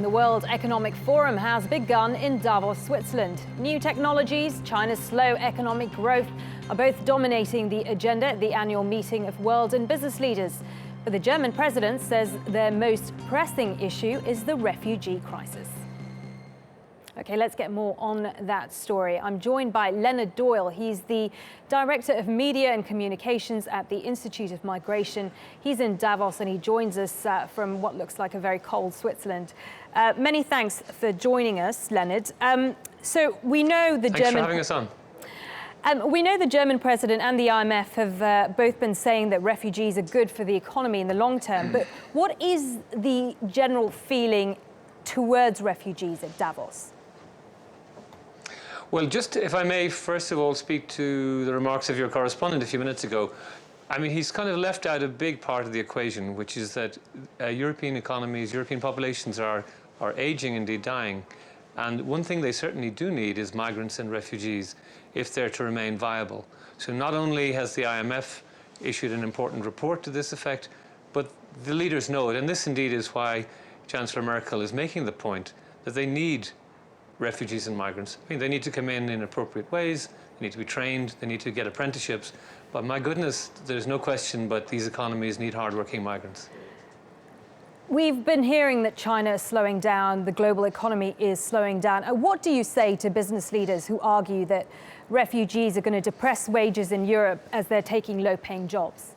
And the World Economic Forum has begun in Davos, Switzerland. New technologies, China's slow economic growth are both dominating the agenda at the annual meeting of world and business leaders. But the German president says their most pressing issue is the refugee crisis. Okay, let's get more on that story. I'm joined by Leonard Doyle. He's the Director of Media and Communications at the Institute of Migration. He's in Davos and he joins us from what looks like a very cold Switzerland. Many thanks for joining us, Leonard. So we know the Thanks for having us on. We know the German president and the IMF have both been saying that refugees are good for the economy in the long term. But what is the general feeling towards refugees at Davos? Well, just if I may, first of all, speak to the remarks of your correspondent a few minutes ago. I mean, he's kind of left out a big part of the equation, which is that European economies, European populations are aging, indeed dying. And one thing they certainly do need is migrants and refugees if they're to remain viable. So not only has the IMF issued an important report to this effect, but the leaders know it. And this indeed is why Chancellor Merkel is making the point that they need refugees and migrants. I mean, they need to come in appropriate ways, they need to be trained, they need to get apprenticeships. But my goodness, there's no question but these economies need hard-working migrants. We've been hearing that China is slowing down, the global economy is slowing down. What do you say to business leaders who argue that refugees are going to depress wages in Europe as they're taking low-paying jobs?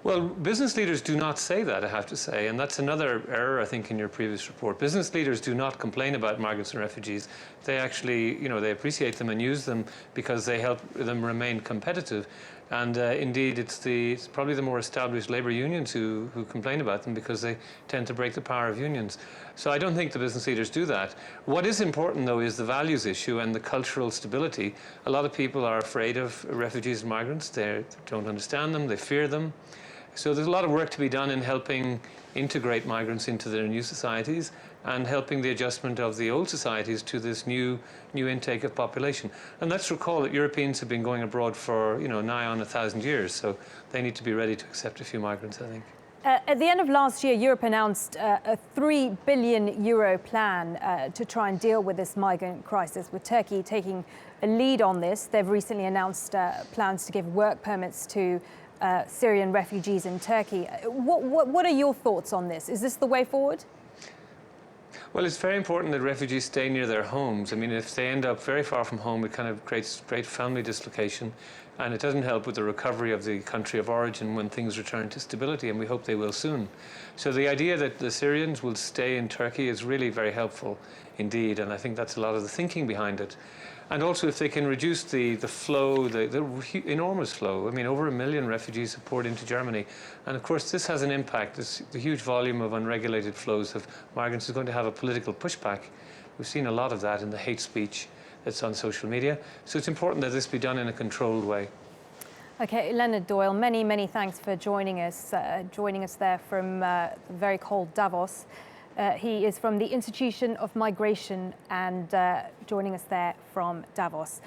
Well, business leaders do not say that, I have to say, and that's another error, I think, in your previous report. Business leaders do not complain about migrants and refugees. They actually, they appreciate them and use them because they help them remain competitive. And indeed, it's probably the more established labour unions who complain about them because they tend to break the power of unions. So I don't think the business leaders do that. What is important, though, is the values issue and the cultural stability. A lot of people are afraid of refugees and migrants. They don't understand them. They fear them. So there's a lot of work to be done in helping integrate migrants into their new societies and helping the adjustment of the old societies to this new intake of population. And let's recall that Europeans have been going abroad for, nigh on 1,000 years, so they need to be ready to accept a few migrants, I think. At the end of last year, Europe announced a €3 billion plan to try and deal with this migrant crisis, with Turkey taking a lead on this. They've recently announced plans to give work permits to Syrian refugees in Turkey. What are your thoughts on this? Is this the way forward? Well, it's very important that refugees stay near their homes. I mean, if they end up very far from home, it kind of creates great family dislocation, and it doesn't help with the recovery of the country of origin when things return to stability, and we hope they will soon. So the idea that the Syrians will stay in Turkey is really very helpful indeed, and I think that's a lot of the thinking behind it. And also, if they can reduce the flow, the enormous flow. I mean, over 1 million refugees have poured into Germany. And of course, this has an impact. The huge volume of unregulated flows of migrants is going to have a political pushback. We've seen a lot of that in the hate speech that's on social media. So it's important that this be done in a controlled way. Okay, Leonard Doyle, many thanks for joining us there from very cold Davos. He is from the Institute of Migration and joining us there from Davos.